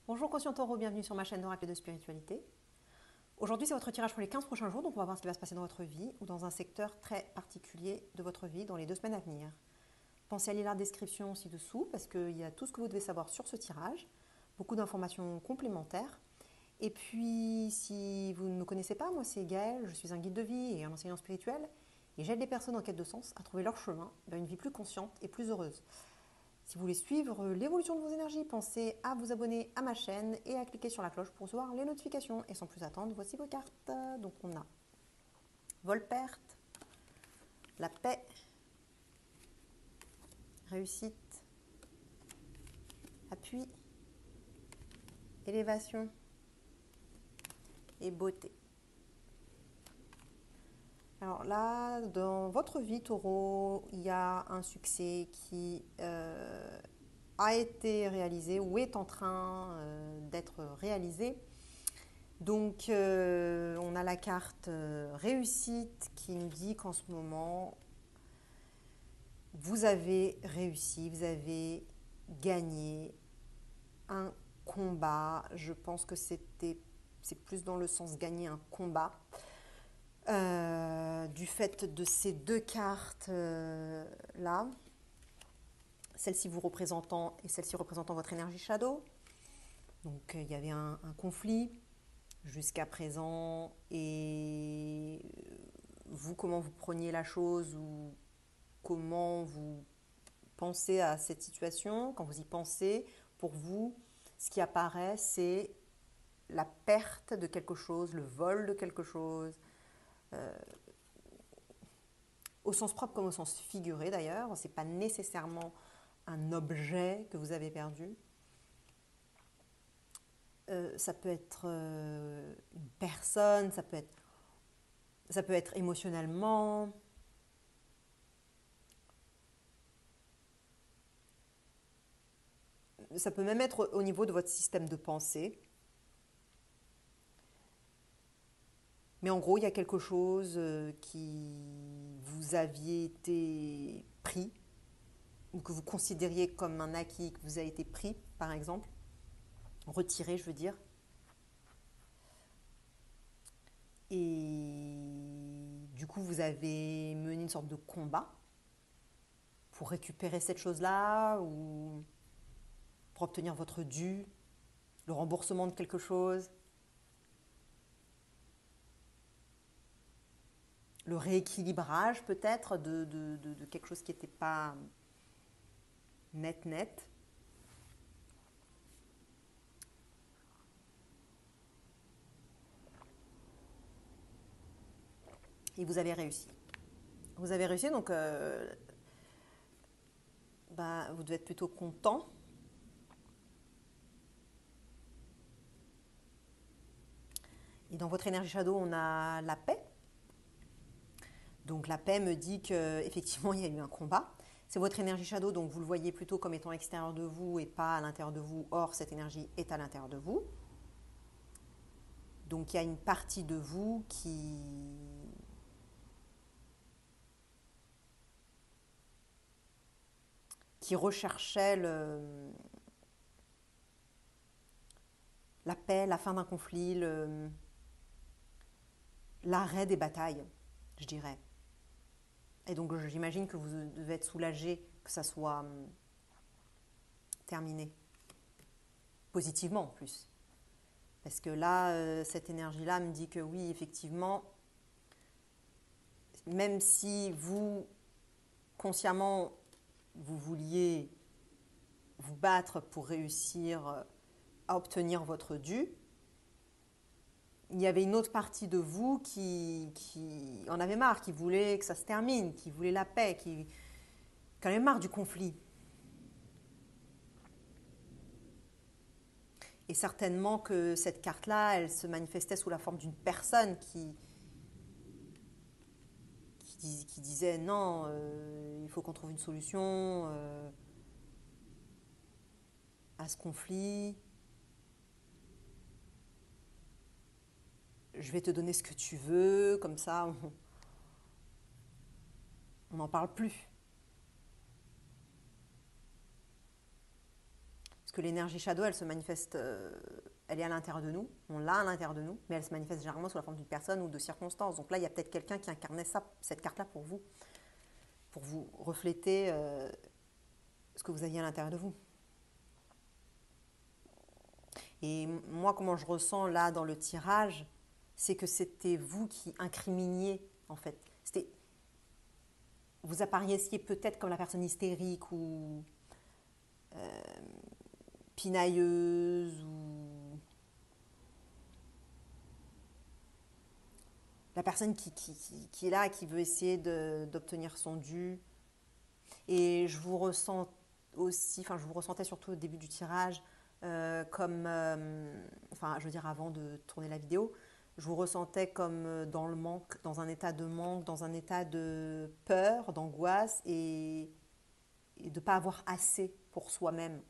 Bonjour Conscient Taureau, bienvenue sur ma chaîne d'Oracle de Spiritualité. Aujourd'hui c'est votre tirage pour les 15 prochains jours, donc on va voir ce qui va se passer dans votre vie ou dans un secteur très particulier de votre vie dans les 2 semaines à venir. Pensez à lire la description ci-dessous parce qu'il y a tout ce que vous devez savoir sur ce tirage, beaucoup d'informations complémentaires. Et puis si vous ne me connaissez pas, moi c'est Gaëlle, je suis un guide de vie et un enseignant spirituel et j'aide les personnes en quête de sens à trouver leur chemin vers une vie plus consciente et plus heureuse. Si vous voulez suivre l'évolution de vos énergies, pensez à vous abonner à ma chaîne et à cliquer sur la cloche pour recevoir les notifications. Et sans plus attendre, voici vos cartes. Donc on a vol-perte, la paix, réussite, appui, élévation et beauté. Alors là, dans votre vie, Taureau, il y a un succès qui a été réalisé ou est en train d'être réalisé. Donc, on a la carte réussite qui nous dit qu'en ce moment, vous avez réussi, vous avez gagné un combat. Je pense que c'est plus dans le sens gagner un combat. Du fait de ces 2 cartes là, celle-ci vous représentant et celle-ci représentant votre énergie shadow. Donc il y avait un conflit jusqu'à présent et vous, comment vous preniez la chose ou comment vous pensez à cette situation. Quand vous y pensez, pour vous, ce qui apparaît, c'est la perte de quelque chose, le vol de quelque chose, au sens propre comme au sens figuré d'ailleurs. Ce n'est pas nécessairement un objet que vous avez perdu. Ça peut être une personne, ça peut être émotionnellement. Ça peut même être au niveau de votre système de pensée. Mais en gros, il y a quelque chose qui vous aviez été pris, ou que vous considériez comme un acquis, que vous a été pris, par exemple, retiré, je veux dire. Et du coup, vous avez mené une sorte de combat pour récupérer cette chose-là, ou pour obtenir votre dû, le remboursement de quelque chose, le rééquilibrage peut-être de quelque chose qui n'était pas net. Et vous avez réussi. Vous avez réussi, donc vous devez être plutôt content. Et dans votre énergie shadow, on a la paix. Donc la paix me dit qu'effectivement, il y a eu un combat. C'est votre énergie shadow, donc vous le voyez plutôt comme étant extérieur de vous et pas à l'intérieur de vous. Or, cette énergie est à l'intérieur de vous. Donc il y a une partie de vous qui recherchait la paix, la fin d'un conflit, l'arrêt des batailles, je dirais. Et donc j'imagine que vous devez être soulagé que ça soit terminé. Positivement en plus. Parce que là, cette énergie-là me dit que oui, effectivement, même si vous, consciemment, vous vouliez vous battre pour réussir à obtenir votre dû, il y avait une autre partie de vous qui en avait marre, qui voulait que ça se termine, qui voulait la paix, qui en avait marre du conflit. Et certainement que cette carte-là, elle se manifestait sous la forme d'une personne qui disait non, il faut qu'on trouve une solution à ce conflit. Je vais te donner ce que tu veux, comme ça on n'en parle plus. Parce puisque l'énergie shadow, elle se manifeste, elle est à l'intérieur de nous, on l'a à l'intérieur de nous, mais elle se manifeste généralement sous la forme d'une personne ou de circonstances. Donc là, il y a peut-être quelqu'un qui incarnait ça, cette carte-là pour vous refléter ce que vous aviez à l'intérieur de vous. Et moi, comment je ressens là dans le tirage, c'est que c'était vous qui incriminiez, en fait. Vous apparaissiez peut-être comme la personne hystérique ou pinailleuse ou la personne qui est là, qui veut essayer d'obtenir son dû. Et je vous ressens aussi, enfin je vous ressentais surtout au début du tirage, enfin je veux dire avant de tourner la vidéo, je vous ressentais comme dans le manque, dans un état de manque, dans un état de peur, d'angoisse et de ne pas avoir assez pour soi-même.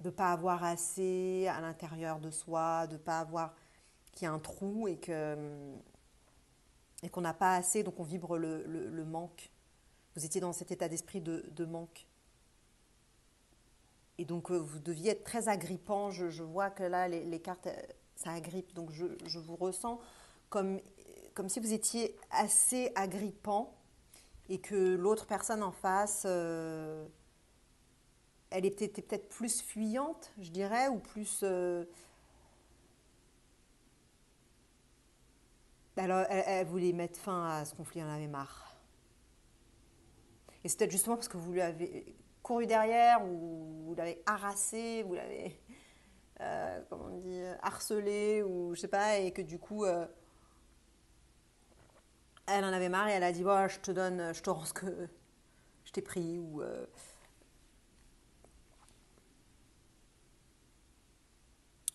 De ne pas avoir assez à l'intérieur de soi, de ne pas avoir qu'il y a un trou et qu'on n'a pas assez, donc on vibre le manque. Vous étiez dans cet état d'esprit de manque. Et donc vous deviez être très agrippant. Je vois que là, les cartes, ça agrippe. Donc je vous ressens comme si vous étiez assez agrippant et que l'autre personne en face, elle était peut-être plus fuyante, je dirais, ou plus... alors, elle voulait mettre fin à ce conflit, elle en avait marre. Et c'est peut-être justement parce que vous lui avez couru derrière, ou vous l'avez harassé, vous l'avez, comment on dit, harcelé, ou je sais pas, et que du coup, elle en avait marre et elle a dit, bon, je te rends ce que je t'ai pris, ou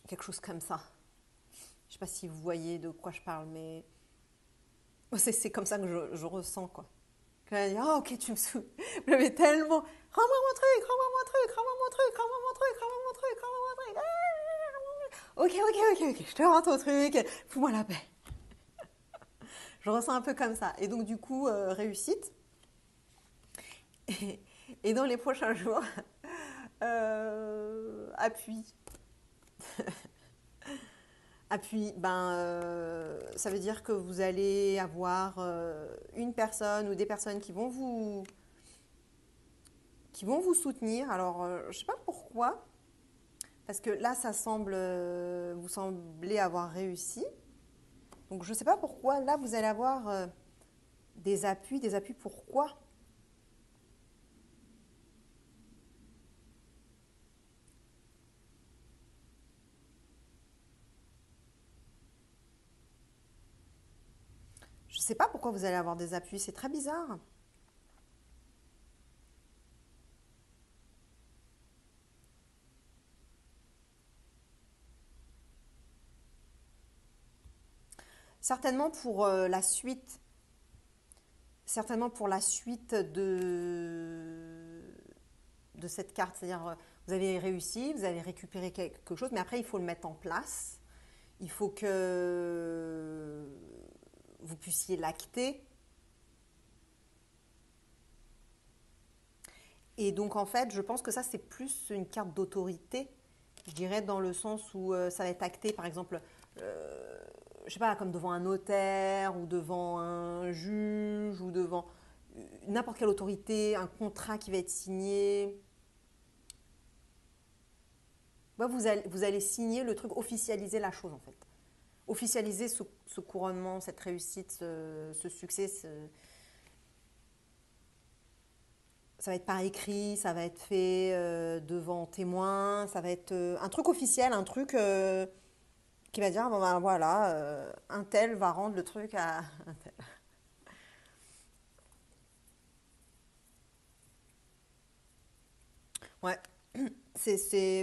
quelque chose comme ça. Je sais pas si vous voyez de quoi je parle, mais c'est comme ça que je ressens, quoi. Elle dit, oh, ok, tu me saoules. Vous l'avez tellement. Rends-moi mon truc, rends-moi mon truc, rends-moi mon truc, rends-moi mon truc, rends-moi mon truc, rends-moi mon truc. Ok, je te rends ton truc. Fous-moi la paix. Je ressens un peu comme ça. Et donc, du coup, réussite. Et dans les prochains jours, appui. Appui, ça veut dire que vous allez avoir une personne ou des personnes qui vont vous soutenir. Alors, je ne sais pas pourquoi, parce que là, ça semble, vous semblez avoir réussi. Donc, je ne sais pas pourquoi. Là, vous allez avoir des appuis. Des appuis pourquoi? Je ne sais pas pourquoi vous allez avoir des appuis. C'est très bizarre. Certainement pour la suite. Certainement pour la suite de cette carte. C'est-à-dire, vous avez réussi, vous avez récupéré quelque chose, mais après, il faut le mettre en place. Il faut que vous puissiez l'acter. Et donc, en fait, je pense que ça, c'est plus une carte d'autorité, je dirais, dans le sens où ça va être acté, par exemple, je sais pas, comme devant un notaire ou devant un juge ou devant n'importe quelle autorité, un contrat qui va être signé. Ouais, vous allez signer le truc, officialiser la chose, en fait. Officialiser ce couronnement, cette réussite, ce succès, ça va être par écrit, ça va être fait devant témoins, ça va être un truc officiel, un truc qui va dire, bon ben voilà, un tel va rendre le truc à un tel. Ouais,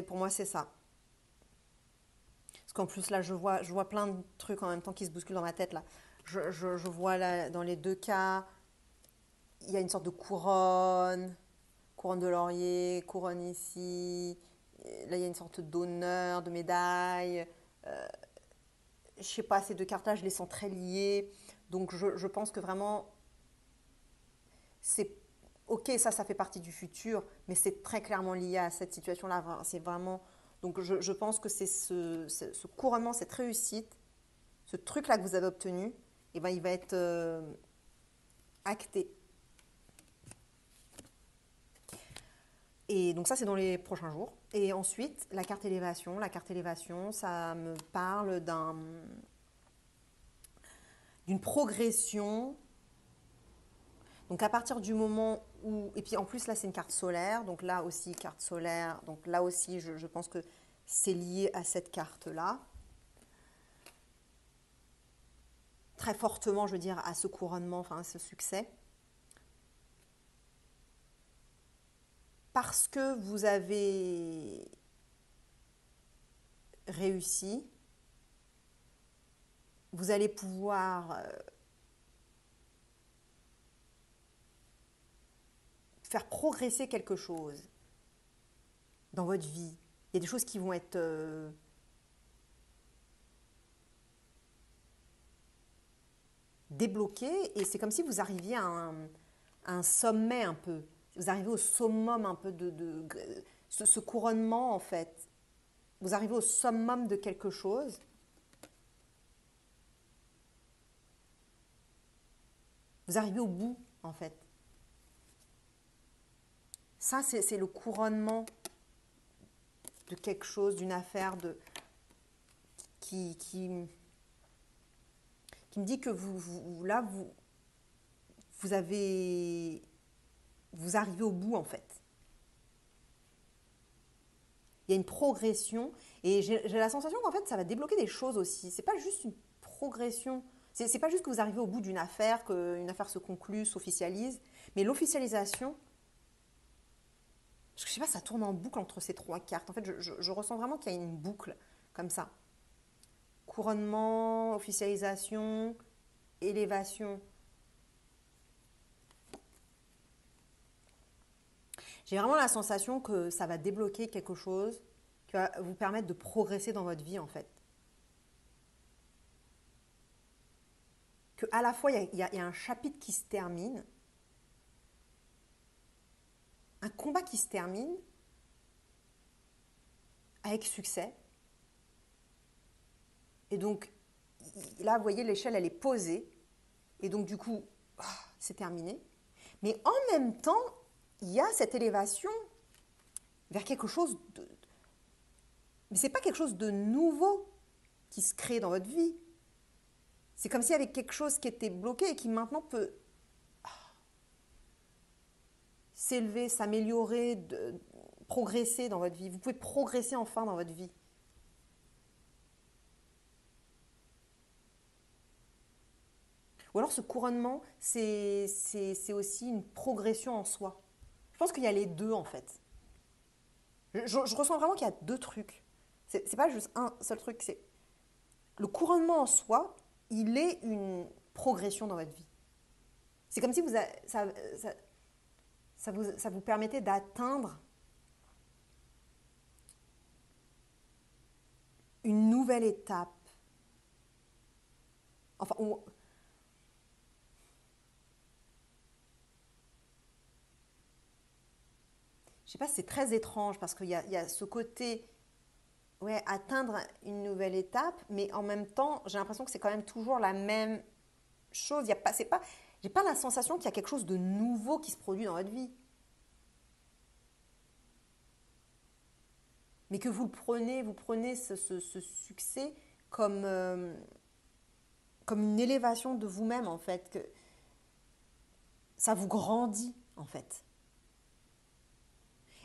pour moi c'est ça. Parce qu'en plus là, je vois plein de trucs en même temps qui se bousculent dans ma tête là. Je vois là, dans les deux cas, il y a une sorte de couronne, couronne de laurier, couronne ici. Là, il y a une sorte d'honneur, de médaille. Je sais pas, ces deux cartes-là, je les sens très liées. Donc, je pense que vraiment, c'est ok, ça fait partie du futur, mais c'est très clairement lié à cette situation-là. C'est vraiment. Donc, je pense que c'est ce couronnement, cette réussite, ce truc-là que vous avez obtenu, eh ben, il va être acté. Et donc ça, c'est dans les prochains jours. Et ensuite, la carte élévation. La carte élévation, ça me parle d'une progression. Donc à partir du moment où... Et puis en plus, là, c'est une carte solaire. Donc là aussi, carte solaire. Donc là aussi, je pense que c'est lié à cette carte-là. Très fortement, je veux dire, à ce couronnement, enfin à ce succès. Parce que vous avez réussi, vous allez pouvoir faire progresser quelque chose dans votre vie. Il y a des choses qui vont être débloquées et c'est comme si vous arriviez à un sommet un peu. Vous arrivez au summum un peu de ce couronnement en fait. Vous arrivez au summum de quelque chose. Vous arrivez au bout en fait. Ça, c'est le couronnement de quelque chose, d'une affaire qui me dit que vous arrivez au bout en fait. Il y a une progression et j'ai la sensation qu'en fait ça va débloquer des choses aussi. C'est pas juste une progression. C'est pas juste que vous arrivez au bout d'une affaire, qu'une affaire se conclue, s'officialise, mais l'officialisation. Parce que je sais pas, ça tourne en boucle entre ces trois cartes. En fait, je ressens vraiment qu'il y a une boucle comme ça. Couronnement, officialisation, élévation. J'ai vraiment la sensation que ça va débloquer quelque chose qui va vous permettre de progresser dans votre vie en fait. Qu'à la fois, il y a un chapitre qui se termine, un combat qui se termine avec succès. Et donc, là, vous voyez, l'échelle, elle est posée. Et donc, du coup, c'est terminé. Mais en même temps, il y a cette élévation vers quelque chose de... Mais ce n'est pas quelque chose de nouveau qui se crée dans votre vie. C'est comme s'il y avait quelque chose qui était bloqué et qui maintenant peut s'élever, s'améliorer, progresser dans votre vie. Vous pouvez progresser enfin dans votre vie. Ou alors ce couronnement, c'est aussi une progression en soi. Je pense qu'il y a les deux en fait. Je ressens vraiment qu'il y a deux trucs. C'est pas juste un seul truc. C'est le couronnement en soi, il est une progression dans votre vie. C'est comme si ça vous permettait d'atteindre une nouvelle étape. Enfin, je sais pas, c'est très étrange parce qu'il y a ce côté, ouais, atteindre une nouvelle étape, mais en même temps, j'ai l'impression que c'est quand même toujours la même chose. Il y a pas, c'est pas, j'ai pas la sensation qu'il y a quelque chose de nouveau qui se produit dans votre vie. Mais que vous prenez ce succès comme une élévation de vous-même, en fait, que ça vous grandit, en fait.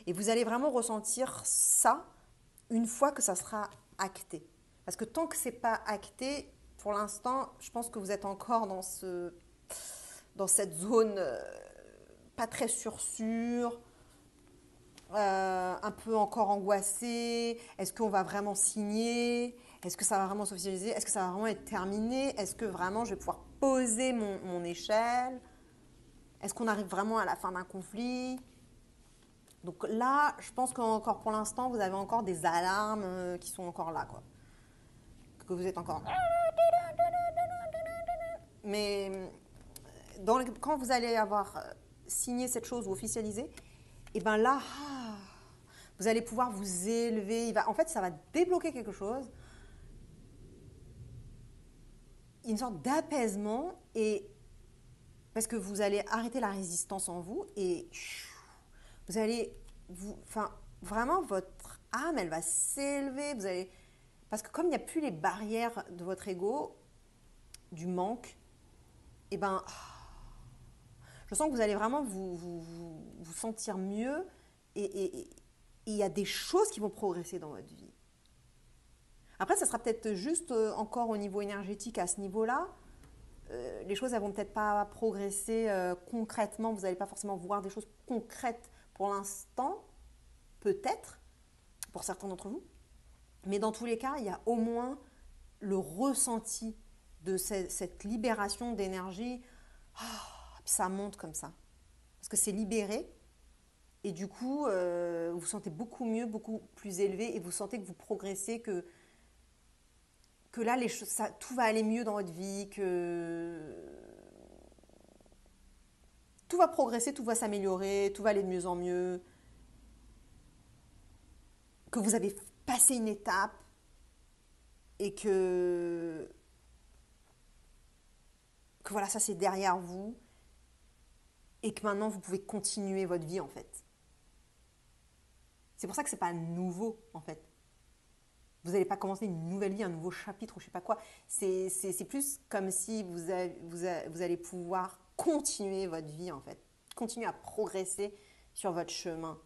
Et vous allez vraiment ressentir ça une fois que ça sera acté. Parce que tant que c'est pas acté, pour l'instant, je pense que vous êtes encore dans cette zone pas très sûre, un peu encore angoissé. Est-ce qu'on va vraiment signer? Est-ce que ça va vraiment s'officialiser? Est-ce que ça va vraiment être terminé? Est-ce que vraiment je vais pouvoir poser mon échelle? Est-ce qu'on arrive vraiment à la fin d'un conflit? Donc là, je pense qu'encore pour l'instant, vous avez encore des alarmes qui sont encore là, quoi. Que vous êtes encore... Mais quand vous allez avoir signer cette chose ou officialiser, et bien là, vous allez pouvoir vous élever. En fait, ça va débloquer quelque chose, une sorte d'apaisement, et parce que vous allez arrêter la résistance en vous et vous allez, vraiment votre âme, elle va s'élever. Parce que comme il n'y a plus les barrières de votre ego, du manque, et ben, je sens que vous allez vraiment vous sentir mieux et il y a des choses qui vont progresser dans votre vie. Après, ça sera peut-être juste encore au niveau énergétique à ce niveau-là. Les choses, elles vont peut-être pas progresser concrètement. Vous n'allez pas forcément voir des choses concrètes pour l'instant, peut-être, pour certains d'entre vous. Mais dans tous les cas, il y a au moins le ressenti de cette libération d'énergie. Ça monte comme ça. Parce que c'est libéré. Et du coup, vous vous sentez beaucoup mieux, beaucoup plus élevé. Et vous sentez que vous progressez, que là, les choses, tout va aller mieux dans votre vie, que tout va progresser, tout va s'améliorer, tout va aller de mieux en mieux, que vous avez passé une étape et que voilà, ça c'est derrière vous et que maintenant vous pouvez continuer votre vie en fait. C'est pour ça que c'est pas nouveau en fait. Vous n'allez pas commencer une nouvelle vie, un nouveau chapitre ou je sais pas quoi. C'est plus comme si vous allez pouvoir continuer votre vie en fait. Continuer à progresser sur votre chemin.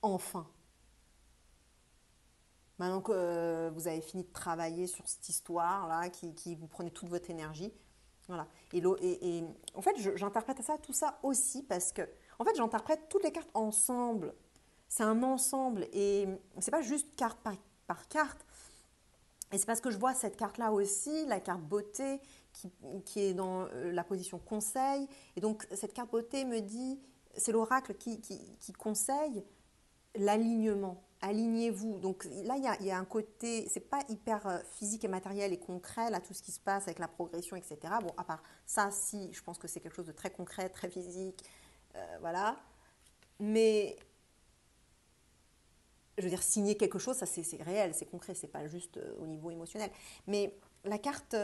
Enfin. Maintenant que vous avez fini de travailler sur cette histoire-là, qui vous prenez toute votre énergie. Voilà. Et en fait, j'interprète tout ça aussi parce que, en fait, j'interprète toutes les cartes ensemble. C'est un ensemble et c'est pas juste carte par carte. Et c'est parce que je vois cette carte-là aussi, la carte beauté, qui est dans la position conseil. Et donc, cette carte beauté me dit, c'est l'oracle qui conseille l'alignement. Alignez-vous. Donc là, il y a un côté, c'est pas hyper physique et matériel et concret, là, tout ce qui se passe avec la progression, etc. Bon, à part ça, si, je pense que c'est quelque chose de très concret, très physique, voilà. Mais, je veux dire, signer quelque chose, ça, c'est réel, c'est concret, c'est pas juste au niveau émotionnel. Mais la carte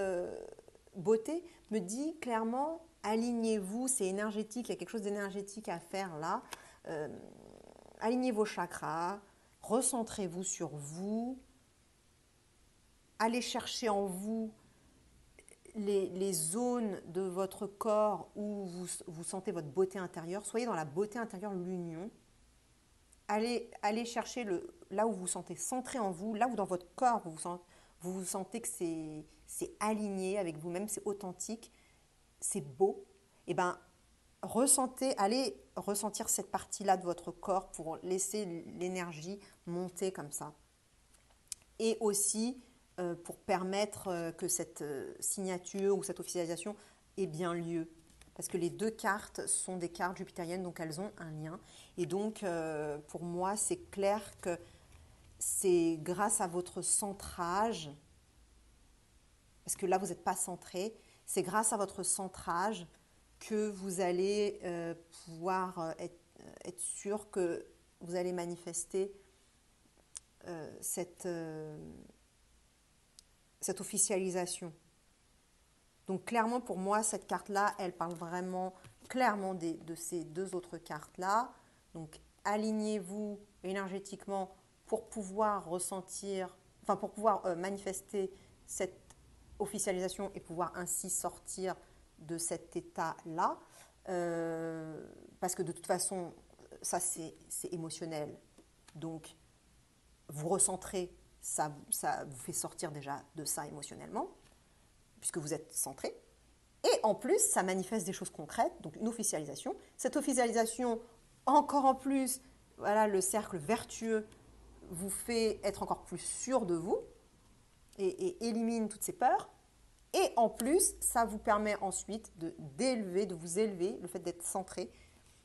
beauté me dit clairement, alignez-vous, c'est énergétique, il y a quelque chose d'énergétique à faire là. Alignez vos chakras, recentrez-vous sur vous, allez chercher en vous les zones de votre corps où vous sentez votre beauté intérieure. Soyez dans la beauté intérieure, l'union. Allez chercher là où vous vous sentez centré en vous, là où dans votre corps vous sentez que c'est aligné avec vous-même, c'est authentique, c'est beau. Et bien, allez ressentir cette partie-là de votre corps pour laisser l'énergie monter comme ça. Et aussi pour permettre que cette signature ou cette officialisation ait bien lieu. Parce que les deux cartes sont des cartes jupitériennes, donc elles ont un lien. Et donc, pour moi, c'est clair que c'est grâce à votre centrage, parce que là, vous n'êtes pas centré, c'est grâce à votre centrage que vous allez pouvoir être sûr que vous allez manifester cette officialisation. Donc clairement pour moi, cette carte-là, elle parle vraiment clairement de ces deux autres cartes-là. Donc alignez-vous énergétiquement pour pouvoir ressentir, pour pouvoir manifester cette officialisation et pouvoir ainsi sortir de cet état-là, parce que de toute façon, ça c'est émotionnel. Donc, vous recentrez, ça vous fait sortir déjà de ça émotionnellement, puisque vous êtes centré. Et en plus, ça manifeste des choses concrètes, donc une officialisation. Cette officialisation, encore en plus, voilà, le cercle vertueux vous fait être encore plus sûr de vous et élimine toutes ces peurs. Et en plus, ça vous permet ensuite de vous élever, le fait d'être centré.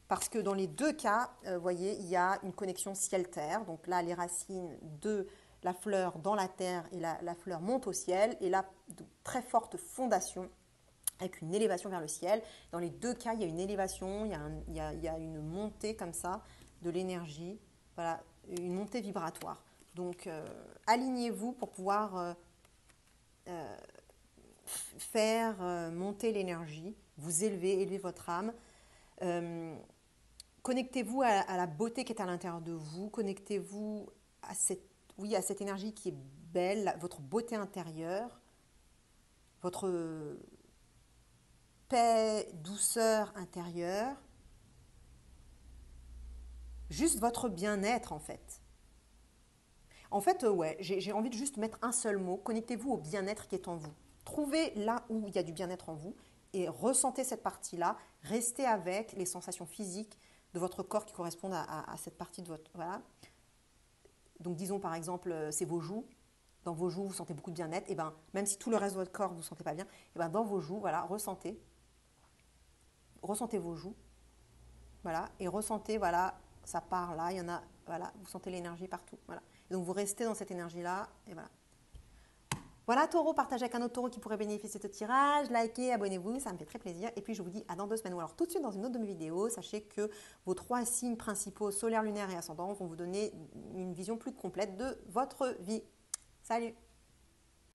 Parce que dans les deux cas, vous voyez, il y a une connexion ciel-terre. Donc là, les racines de la fleur dans la terre et la fleur monte au ciel. Et là, de très fortes fondations avec une élévation vers le ciel. Dans les deux cas, il y a une élévation, il y a une montée comme ça de l'énergie, voilà, une montée vibratoire. Donc, alignez-vous pour pouvoir faire monter l'énergie, vous élever votre âme. Connectez-vous à la beauté qui est à l'intérieur de vous, connectez-vous à à cette énergie qui est belle, votre beauté intérieure, votre paix, douceur intérieure, juste votre bien-être en fait. En fait, ouais, j'ai envie de juste mettre un seul mot, connectez-vous au bien-être qui est en vous. Trouvez là où il y a du bien-être en vous et ressentez cette partie-là, restez avec les sensations physiques de votre corps qui correspondent à cette partie de votre... Voilà. Donc disons par exemple, c'est vos joues. Dans vos joues, vous sentez beaucoup de bien-être. Et ben, même si tout le reste de votre corps, vous ne sentez pas bien, et ben, dans vos joues, voilà, ressentez. Ressentez vos joues. Voilà. Et ressentez, voilà, ça part là, il y en a, voilà, vous sentez l'énergie partout. Voilà. Et donc vous restez dans cette énergie-là. Et voilà. Voilà, taureau, partagez avec un autre taureau qui pourrait bénéficier de ce tirage. Likez, abonnez-vous, ça me fait très plaisir. Et puis je vous dis à dans 2 semaines ou alors tout de suite dans une autre de mes vidéos. Sachez que vos 3 signes principaux, solaire, lunaire et ascendant, vont vous donner une vision plus complète de votre vie. Salut!